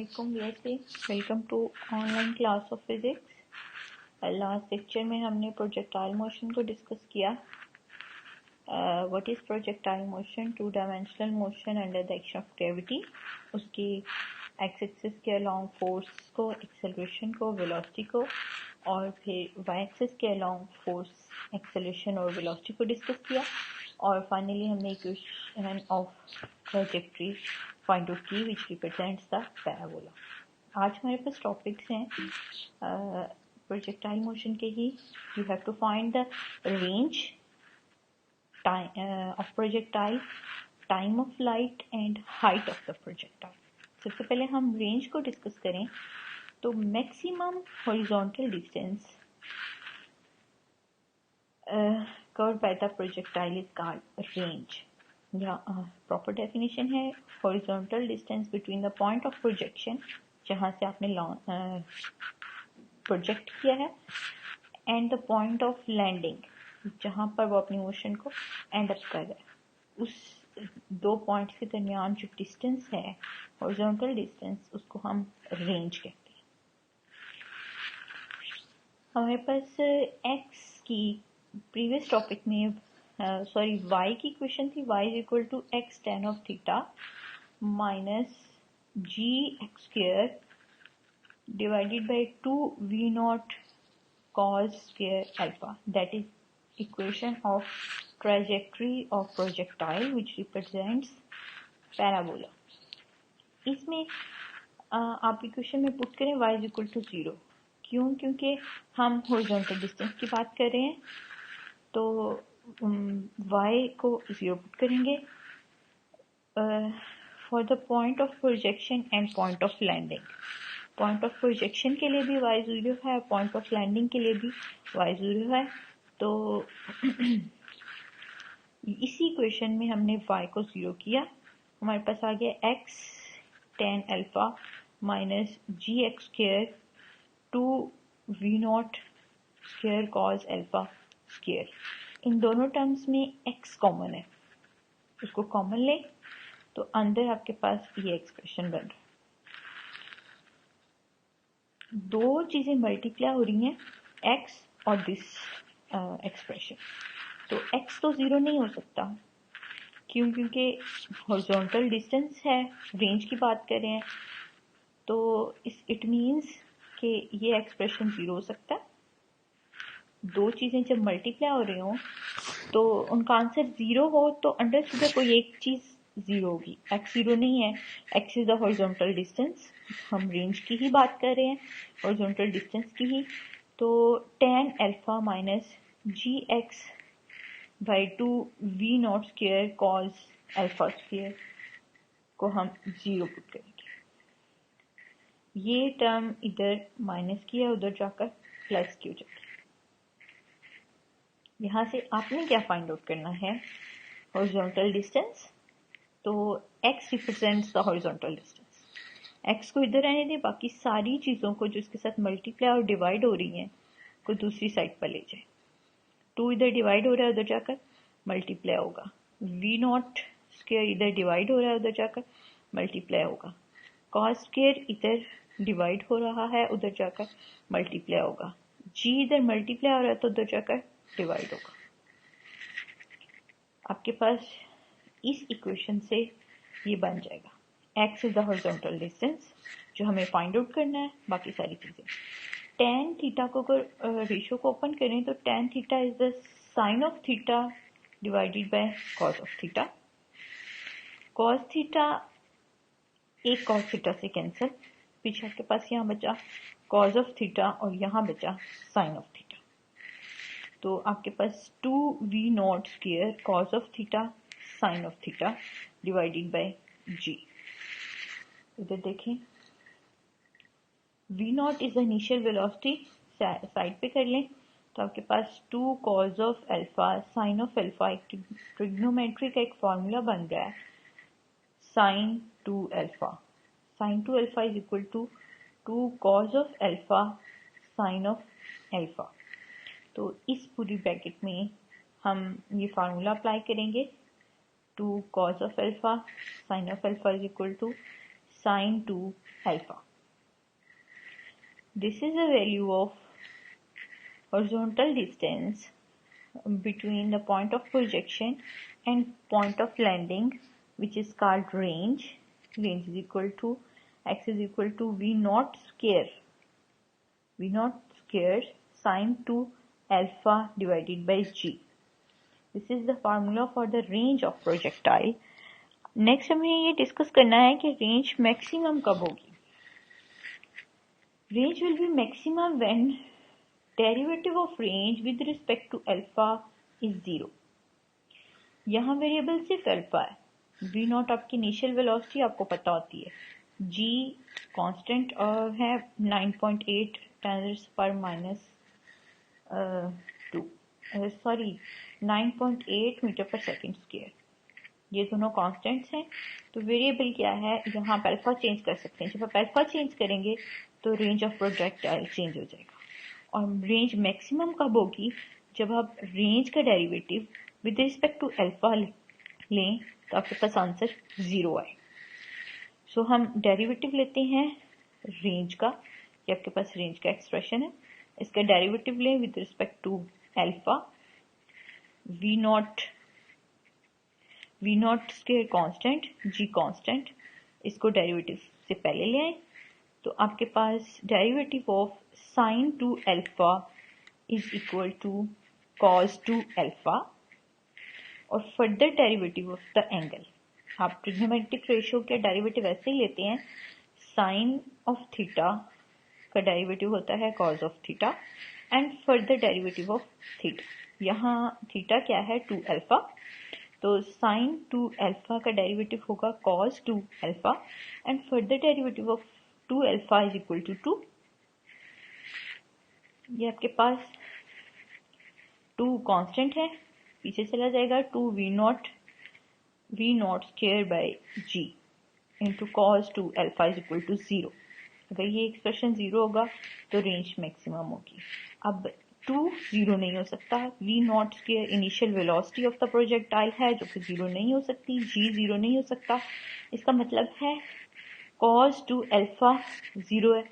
अस्सलामुअलैकुम वैसे welcome to online class of physics. Last lecture में हमने प्रोजेक्टाइल मोशन को डिस्कस किया। What is projectile motion? Two dimensional motion under the action of gravity. उसकी x axis के along force को, एक्सेलरेशन को, वेलोसिटी को, और फिर वाई एक्सिस के अलोंग फोर्स, एक्सेलरेशन और वेलोसिटी को डिस्कस किया। और फाइनली हमने equation of trajectory find out की विच रिप्रेजेंट्स द पैराबोला। आज हमारे पास टॉपिक्स हैं प्रोजेक्टाइल मोशन के ही। You have to find the range of projectile, time of flight and height of the projectile. सबसे पहले हम रेंज को डिस्कस करें तो maximum horizontal distance covered by the projectile is called range. या प्रॉपर डेफिनेशन है horizontal distance between the point of projection, जहाँ से आपने प्रोजेक्ट किया है, and the point of landing, जहाँ पर वो अपनी मोशन को एंड अप कर रहा है। उस दो पॉइंट्स के दरमियान जो डिस्टेंस है, हॉरिजॉन्टल डिस्टेंस, उसको हम रेंज कहते हैं। हमारे पास एक्स की प्रीवियस टॉपिक में y की इक्वेशन थी, y is equal to x tan of theta minus g x square divided by 2v0 cos square alpha. That is equation of trajectory of projectile which represents parabola. इसमें आप equation में put करें y is equal to 0। क्यों? क्योंकि हम horizontal distance की बात कर रहे हैं, तो y को 0 पुट करेंगे for the point of projection and point of landing. Point of projection के लिए भी y 0 है, पॉइंट ऑफ लैंडिंग के लिए भी y 0 है। तो इसी इक्वेशन में हमने y को 0 किया, हमारे पास आ गया x tan alpha minus g x square 2v0 square cos alpha square. इन दोनों टर्म्स में x कॉमन है, उसको कॉमन ले तो अंदर आपके पास ये एक्सप्रेशन बन रहा है। दो चीजें मल्टीप्लाई हो रही हैं, x और दिस एक्सप्रेशन। तो x तो 0 नहीं हो सकता। क्यों? क्योंकि हॉरिजॉन्टल डिस्टेंस है, रेंज की बात कर रहे हैं, तो इट मीन्स कि ये एक्सप्रेशन 0 हो सकता है। दो चीजें जब मल्टीप्लाई हो रही हो तो उनका आंसर 0 हो तो अंडरस्टूड है कोई एक चीज 0 होगी। x 0 नहीं है, x is the horizontal distance. हम रेंज की ही बात कर रहे हैं, हॉरिजॉन्टल डिस्टेंस की ही। तो tan alpha minus g x by 2v0 square cos alpha square को हम 0 पुट करेंगे। ये टर्म इधर माइनस की है, उधर जाकर प्लस की हो जाएगी। यहाँ से आपने क्या फाइंड आउट करना है? Horizontal distance. तो x represents the horizontal distance. x को इधर रहने दें, बाकी सारी चीज़ों को जो इसके साथ मल्टीप्लाई और डिवाइड हो रही हैं को दूसरी साइड पर ले जाए। 2 इधर डिवाइड हो रहा है, उधर जाकर मल्टीप्लाई होगा। v0 स्क्वेयर इधर डिवाइड हो रहा है, उधर जाकर मल्टीप्लाई होगा। cos स्क्वेयर इधर डिवाइड हो रहा है, उधर जाकर मल्टीप्लाई होगा। g इधर मल्टीप्लाई हो रहा है तो उधर जाकर डिवाइड होगा। आपके पास इस इक्वेशन से ये बन जाएगा। x is the horizontal distance जो हमें फाइंड आउट करना है, बाकी सारी चीजें। tan थीटा को अगर रेशियो को ओपन करें तो tan theta is the sine of theta divided by cos of theta. Cos theta एक कॉस थीटा से कैंसिल, पीछे आपके पास यहाँ बचा कॉस ऑफ थीटा और यहाँ बचा साइन ऑफ थीटा। तो आपके पास 2v0 square cos of theta sine of theta divided by g। इधर देखें, v0 is the initial velocity, side पे कर लें तो आपके पास 2 cos of alpha sine of alpha, एक ट्रिग्नोमेट्री का एक फॉर्मूला बन रहा है, sine 2 alpha. Sine 2 alpha is equal to 2 cos of alpha sine of alpha. तो इस पूरी ब्रैकेट में हम ये फार्मूला अप्लाई करेंगे। 2 cos of alpha sine of alpha is equal to sine 2 alpha. This is the value of horizontal distance between the point of projection and point of landing, which is called range. Range is equal to x is equal to v naught square sine 2 alpha divided by g. This is the formula for the range of projectile. Next हमें ये discuss करना है कि range maximum कब होगी. Range will be maximum when derivative of range with respect to alpha is 0. यहाँ variable सिर्फ alpha है. v नॉट आपकी इनिशियल वेलोसिटी आपको पता होती है. g कांस्टेंट है 9.8 9.8 मीटर पर सेकेंड स्क्वायर. ये दोनों कांस्टेंट्स हैं. तो वेरिएबल क्या है, यहाँ आप अल्फा चेंज कर सकते हैं. जब आप अल्फा चेंज करेंगे तो रेंज ऑफ प्रोजेक्टाइल चेंज हो जाएगा. और रेंज मैक्सिमम कब होगी, जब आप रेंज का derivative with respect to alpha लें तो आपके पास आंसर 0 आए. सो हम डेरिवेटिव लेते हैं रेंज का. ये आपके पास रेंज का एक्सप्रेशन है. इसका डेरिवेटिव लें with respect to alpha. V naught square constant, g constant, इसको डेरिवेटिव से पहले ले आए तो आपके पास derivative of sine 2 alpha is equal to cos 2 alpha. और further derivative of the angle, आप ट्रिग्नोमेट्रिक रेशियो के डेरिवेटिव ऐसे ही लेते हैं. साइन ऑफ थीटा का डेरिवेटिव होता है cos of theta and further derivative of theta. यहाँ थीटा क्या है 2 अल्फा, तो साइन 2 अल्फा का डेरिवेटिव होगा cos 2 alpha and further derivative of 2 alpha is equal to 2. ये आपके पास 2 कांस्टेंट है, पीछे चला जाएगा. 2 v naught square by g into cos 2 alpha is equal to 0. अगर ये एक्सप्रेशन 0 होगा तो रेंज मैक्सिमम होगी. अब 2 0 नहीं हो सकता. V naught square initial velocity of the projectile है जो कि 0 नहीं हो सकती. जी 0 नहीं हो सकता. इसका मतलब है cos 2 अल्फा 0 है.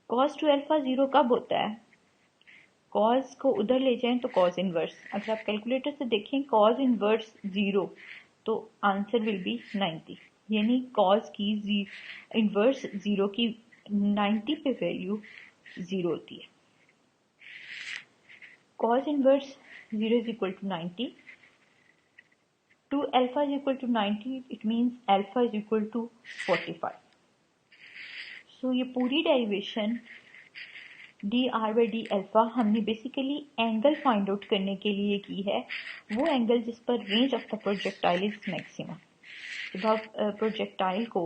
cos 2 अल्फा 0 कब होता है, cos को उधर ले जाएं तो cos इनवर्स. अगर आप कैलकुलेटर से देखें cos इनवर्स 0 तो आंसर विल बी 90. यानी cos की इनवर्स 0 की 90 पे वैल्यू 0 होती है. cos inverse 0 is equal to 90. 2 alpha is equal to 90. It means alpha is equal to 45. So ये पूरी derivation dr by d alpha हमने बेसिकली एंगल फाइंड आउट करने के लिए की है. वो एंगल जिस पर range of the projectile is maximum. जब आप प्रोजेक्टाइल को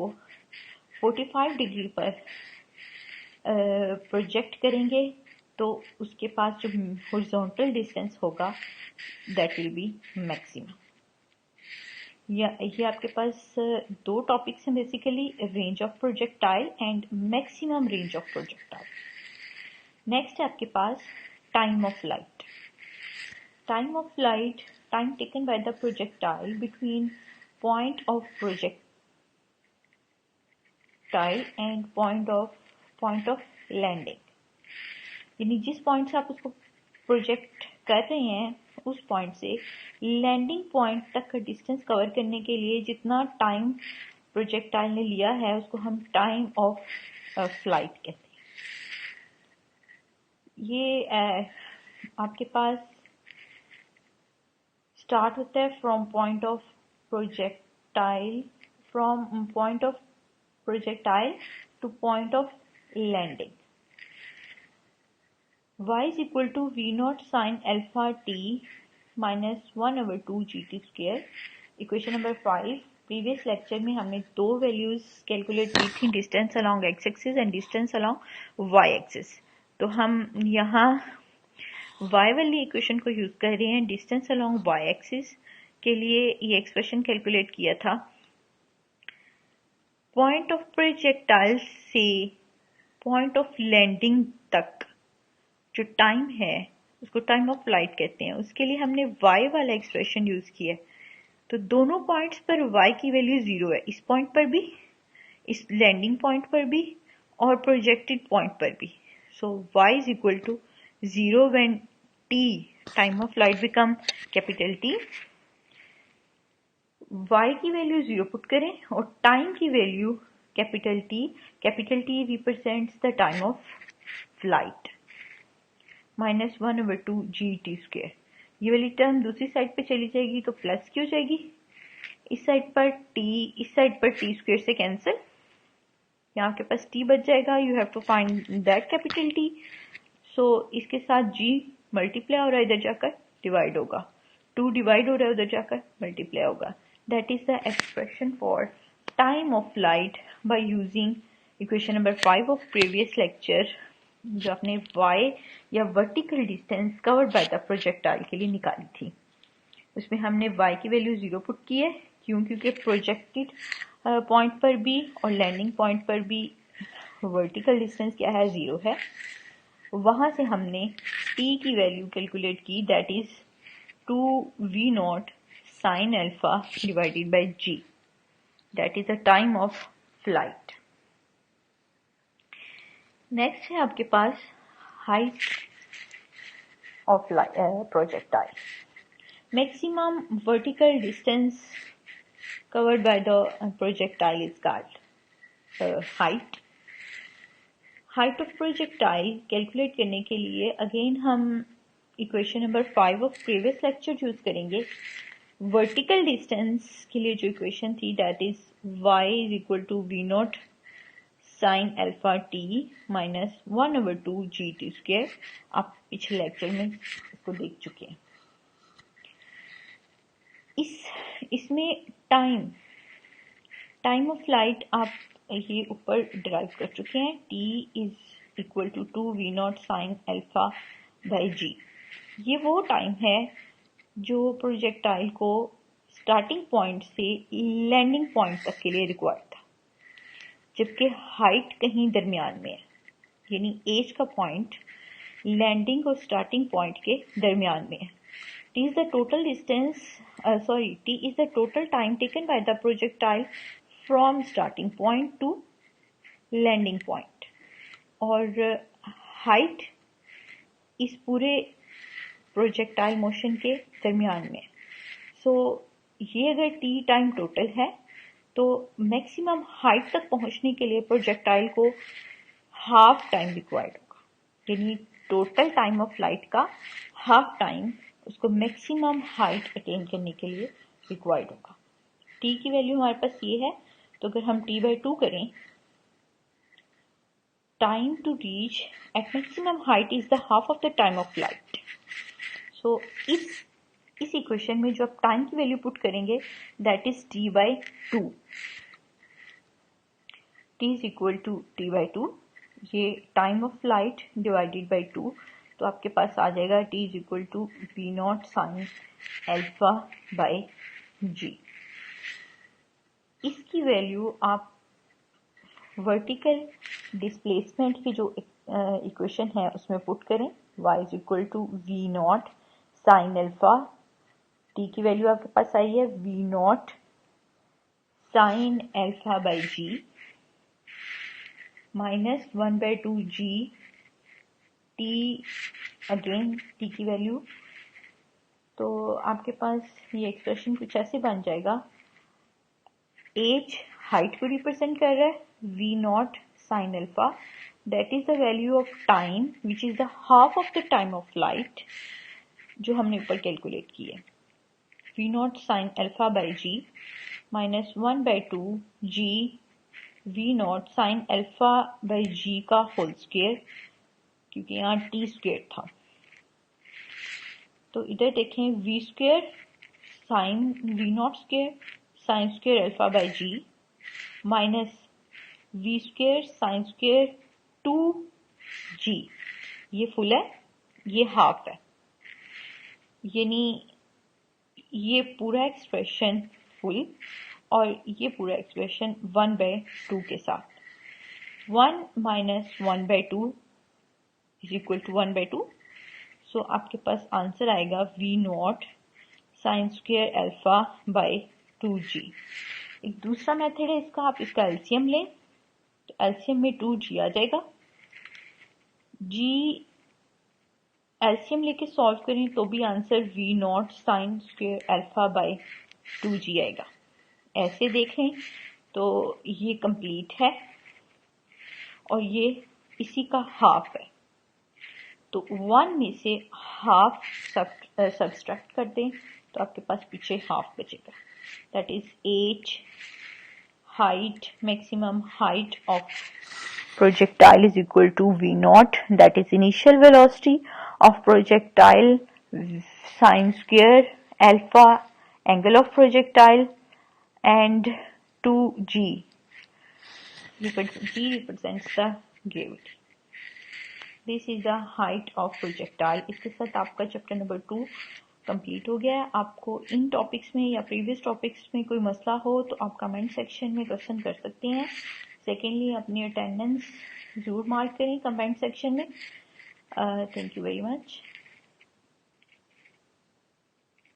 45 डिग्री पर प्रोजेक्ट करेंगे तो उसके पास जो हॉरिजॉन्टल डिस्टेंस होगा दैट विल बी मैक्सिमम. ये आपके पास 2 टॉपिक्स हैं basically, range of projectile and maximum range of projectile. Next है आपके पास time of light. Time of light, time taken by the projectile between point of projectile and point of landing. यानी जिस point से आप उसको project कर रहे हैं उस पॉइंट से लैंडिंग पॉइंट तक का डिस्टेंस कवर करने के लिए जितना टाइम प्रोजेक्टाइल ने लिया है उसको हम टाइम ऑफ फ्लाइट कहते हैं. ये आपके पास स्टार्ट होता है from point of projectile to point of landing. y is equal to v naught sin alpha t minus 1/2 gt square. Equation number 5. Previous lecture में हमने 2 वैल्यूज कैलकुलेट की थी, distance along x axis and distance along y axis. तो हम यहाँ y वाली equation को use कर रहे हैं. डिस्टेंस अलोंग y एक्सिस के लिए ये एक्सप्रेशन कैलकुलेट किया था. पॉइंट ऑफ प्रोजेक्टाइल से पॉइंट ऑफ लैंडिंग तक जो टाइम है उसको टाइम ऑफ फ्लाइट कहते हैं. उसके लिए हमने y वाला एक्सप्रेशन यूज किया है. तो दोनों पॉइंट्स पर y की वैल्यू 0 है. इस पॉइंट पर भी, इस लैंडिंग पॉइंट पर भी और प्रोजेक्टेड पॉइंट पर भी. So y is equal to 0 when t time of flight become capital T. y की वैल्यू 0 पुट करें और टाइम की value capital T represents the time of flight -1/2 GT². ये वाली टर्म दूसरी साइड पे चली जाएगी तो प्लस की हो जाएगी. इस साइड पर t, इस साइड पर T² से कैंसिल. यहाँ के पास t बच जाएगा. You have to find that capital T. So इसके साथ g मल्टीप्लाई हो रहा है, इधर जाकर डिवाइड होगा. 2 डिवाइड हो रहा है, उधर जाकर मल्टीप्लाई होगा. That is the expression for time of flight by using equation number 5 of previous lecture, जो आपने y या vertical distance covered by the projectile के लिए निकाली थी. उसमें हमने y की वैल्यू 0 पुट की है. क्योंकि प्रोजेक्टेड पॉइंट पर भी और लैंडिंग पॉइंट पर भी वर्टिकल डिस्टेंस क्या है, 0 है. वहां से हमने t की वैल्यू कैलकुलेट की, that is 2v0 sin alpha divided by g. That is the time of flight. Next है आपके पास height of projectile. Maximum vertical distance covered by the projectile is called height. Height of projectile calculate करने के लिए again हम equation number 5 of previous lecture use करेंगे. Vertical distance के लिए जो इक्वेशन थी, that is y is equal to v0 sin alpha t -1/2 GT². आप पिछले लेक्चर में इसको देख चुके हैं. इसमें टाइम ऑफ फ्लाइट आप ये ऊपर डिराइव कर चुके हैं. t is equal to 2v0 sin alpha by g. ये वो टाइम है जो प्रोजेक्टाइल को स्टार्टिंग पॉइंट से लैंडिंग पॉइंट तक के लिए रिक्वायर्ड था, जबकि हाइट कहीं दरमियान में है. यानी एज का पॉइंट लैंडिंग और स्टार्टिंग पॉइंट के दरमियान में है. T is the total distance, T is the total time taken by the projectile from starting point to landing point. और height इस पूरे projectile motion के दरमियान में. So ये अगर T टाइम टोटल है तो मैक्सिमम हाइट तक पहुंचने के लिए प्रोजेक्टाइल को हाफ टाइम रिक्वायर्ड होगा. यानी टोटल टाइम ऑफ फ्लाइट का हाफ टाइम उसको मैक्सिमम हाइट अटेन करने के लिए रिक्वायर्ड होगा. t की वैल्यू हमारे पास ये है, तो अगर हम t/2 करें, time to reach at maximum height is the half of the time of flight. So इस इक्वेशन में जो आप टाइम की वैल्यू पुट करेंगे, that is t/2. t is equal to t/2. ये time of flight divided by 2, तो आपके पास आ जाएगा t is equal to v0 sin alpha by g. इसकी वैल्यू आप वर्टिकल डिस्प्लेसमेंट की जो इक्वेशन है उसमें पुट करें. y is equal to v0 sin alpha. t की वैल्यू आपके पास आई है v0 sin alpha by g -1/2 g t, again t की वैल्यू. तो आपके पास ये एक्सप्रेशन कुछ ऐसे बन जाएगा. एज हाइट को रिप्रेजेंट कर रहा है, v0 sin alpha, that is the value of time which is the half of the time of flight जो हमने ऊपर कैलकुलेट की है. v0 sin alpha by g -1/2 g v0 sin alpha by g का whole square, क्योंकि यहाँ t² था. तो इधर देखें, v² sin v0² sin² alpha by g minus v² sin² 2g. ये फुल है, ये हाफ है. यानी ये पूरा एक्सप्रेशन फुल और ये पूरा एक्सप्रेशन 1/2 के साथ. 1 माइनस 1/2 इज इक्वल टू 1/2. सो आपके पास आंसर आएगा v0 sin² alpha by 2g. एक दूसरा मेथड है इसका, आप इसका एलसीएम लें. एलसीएम में 2g आ जाएगा। g एलसीएम लेके सॉल्व करें तो भी answer v0 sine square alpha by 2g आएगा। ऐसे देखें तो ये कंप्लीट है और ये इसी का हाफ है, तो 1 में से हाफ सब्सट्रैक्ट कर दें तो आपके पास पीछे हाफ बचेगा। That is h height, maximum height of projectile is equal to v0, that is initial velocity of projectile, sine square alpha, angle of projectile, and 2g. G represents the gravity. This is the height of projectile. इसके साथ आपका chapter number 2 complete हो गया है। आपको इन topics में या previous topics में कोई मसला हो तो आप कमेंट सेक्शन में क्वेश्चन कर सकते हैं। सेकेंडली अपनी अटेंडेंस ज़रूर मार्क करें कमेंट सेक्शन में। Thank you very much.